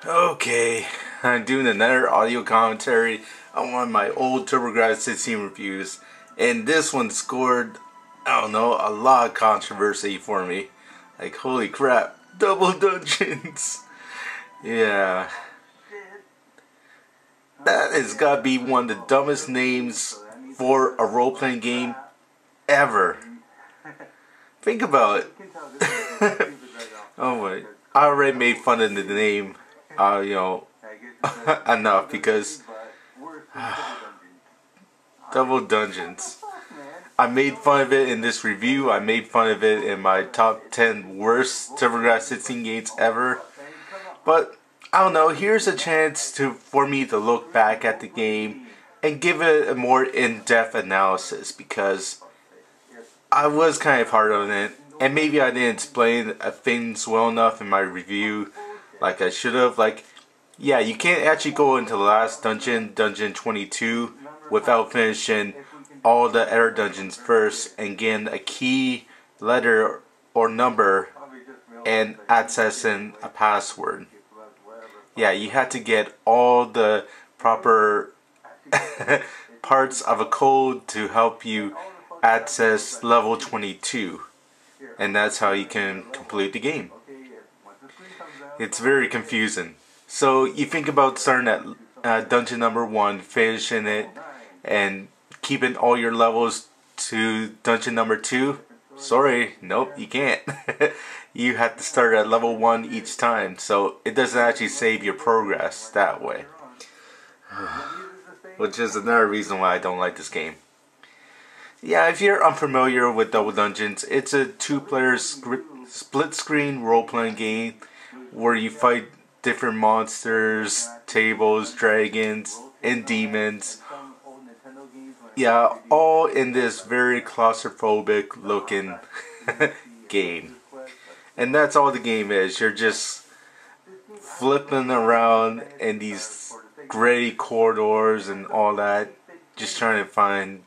Okay, I'm doing another audio commentary on one of my old TurboGrafx 16 reviews, and this one scored, I don't know, a lot of controversy for me. Like, holy crap, Double Dungeons! Yeah, that has gotta be one of the dumbest names for a role-playing game ever. Think about it. Oh my, I already made fun of the name, enough because Double Dungeons. I made fun of it in this review. I made fun of it in my top 10 worst TurboGrafx 16 games ever. But I don't know. Here's a chance for me to look back at the game and give it a more in-depth analysis because I was kind of hard on it, and maybe I didn't explain things well enough in my review, like I should have. Like, yeah, you can't actually go into the last dungeon, Dungeon 22, without finishing all the other dungeons first and getting a key, letter, or number and accessing a password. Yeah, you had to get all the proper parts of a code to help you access level 22, and that's how you can complete the game. It's very confusing. So you think about starting at dungeon number 1, finishing it, and keeping all your levels to dungeon number 2. Sorry, nope, you can't. You have to start at level 1 each time, so it doesn't actually save your progress that way. Which is another reason why I don't like this game. Yeah, if you're unfamiliar with Double Dungeons, it's a 2-player split-screen role-playing game where you fight different monsters, tables, dragons, and demons. Yeah, all in this very claustrophobic looking game. And that's all the game is. You're just flipping around in these gray corridors and all that, just trying to find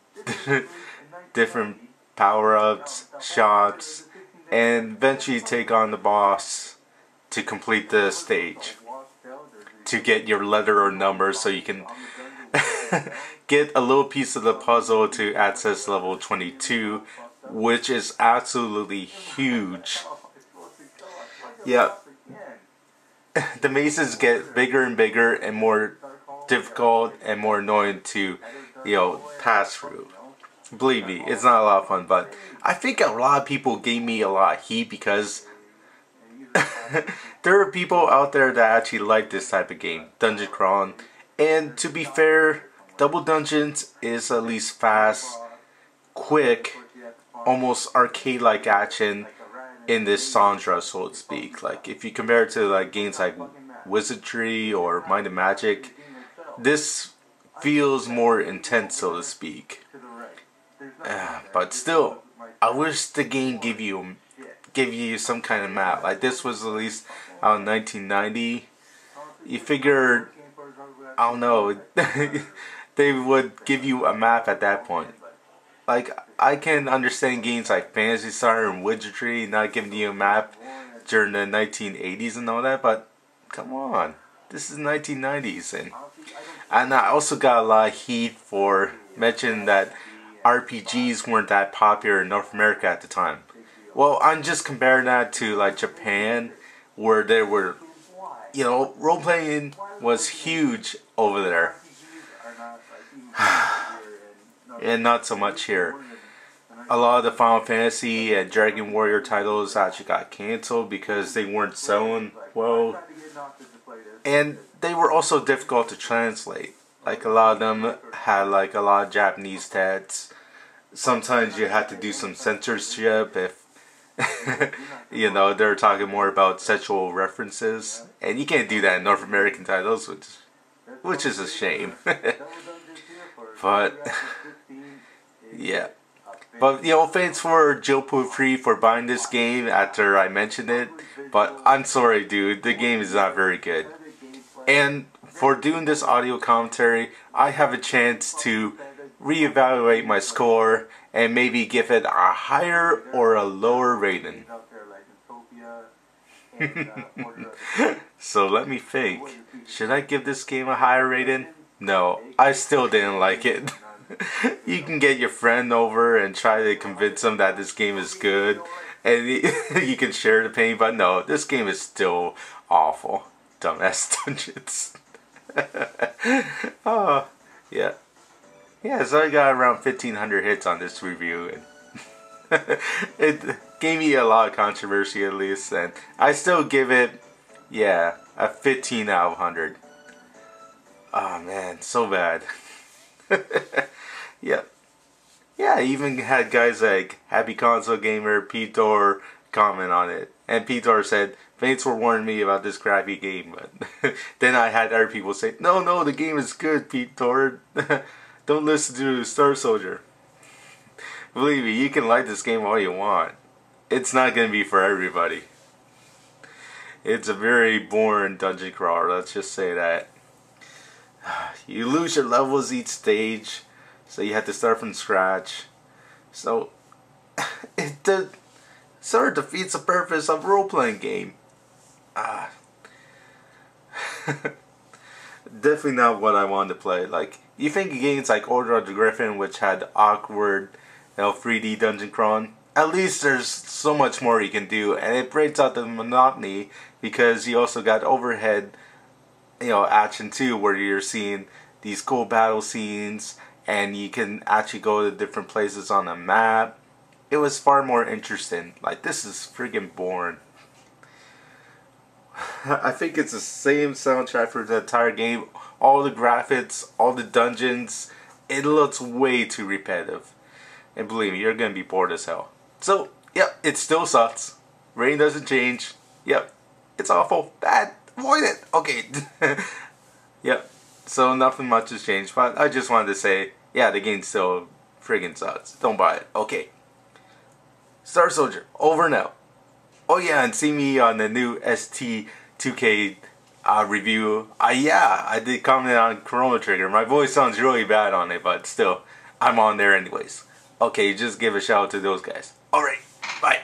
different power-ups, shots, and eventually take on the boss to complete the stage, to get your letter or number so you can get a little piece of the puzzle to access level 22, which is absolutely huge. Yeah, the mazes get bigger and bigger and more difficult and more annoying to, pass through. Believe me, it's not a lot of fun, but I think a lot of people gave me a lot of heat because there are people out there that actually like this type of game, Dungeon Crawl. And to be fair, Double Dungeons is at least fast, quick, almost arcade-like action in this genre, so to speak. Like, if you compare it to like games like Wizardry or Mind and Magic, this feels more intense, so to speak. But still, I wish the game give you some kind of map. Like, this was released out in 1990. You figured, I don't know, they would give you a map at that point. Like, I can understand games like Phantasy Star and Wizardry not giving you a map during the 1980s and all that, but come on, this is 1990s, and I also got a lot of heat for mentioning that RPGs weren't that popular in North America at the time. Well, I'm just comparing that to like Japan, where there were, role-playing was huge over there. And not so much here. A lot of the Final Fantasy and Dragon Warrior titles actually got canceled because they weren't selling well. And they were also difficult to translate. Like, a lot of them had like a lot of Japanese text. Sometimes you had to do some censorship if they're talking more about sexual references. And you can't do that in North American titles, which is a shame. But yeah. But thanks for Joe Free for buying this game after I mentioned it. But I'm sorry, dude, the game is not very good. And for doing this audio commentary, I have a chance to reevaluate my score and maybe give it a higher or a lower rating. So let me think. Should I give this game a higher rating? No, I still didn't like it. You can get your friend over and try to convince them that this game is good, and you can share the pain, but no, this game is still awful. Dumbass dungeons. Oh, yeah. Yeah, so I got around 1,500 hits on this review, and it gave me a lot of controversy at least, and I still give it, yeah, a 15 out of 100. Oh man, so bad. Yep. Yeah, I even had guys like Happy Console Gamer, Peter comment on it. And Peter said, thanks for warning me about this crappy game. But then I had other people say, no, the game is good, Peter. Don't listen to Star Soldier. Believe me, you can like this game all you want. It's not going to be for everybody. It's a very boring dungeon crawler, let's just say that. You lose your levels each stage, so you have to start from scratch. So it sort of defeats the purpose of a role-playing game. Definitely not what I wanted to play. Like, you think games like Order of the Griffin, which had awkward, 3D dungeon crawling, at least there's so much more you can do, and it breaks out the monotony because you also got overhead, action too, where you're seeing these cool battle scenes and you can actually go to different places on the map. It was far more interesting. Like, this is freaking boring. I think it's the same soundtrack for the entire game. All the graphics, all the dungeons, it looks way too repetitive. And believe me, you're gonna be bored as hell. So, yep, it still sucks. Rating doesn't change. Yep, it's awful. Bad. Avoid it. Okay. Yep. So nothing much has changed, but I just wanted to say, yeah, the game still friggin' sucks. Don't buy it. Okay. Star Soldier, over now. Oh yeah, and see me on the new ST2K review. Yeah, I did comment on Chrono Trigger. My voice sounds really bad on it, but still, I'm on there anyways. Okay, just give a shout out to those guys. Alright, bye.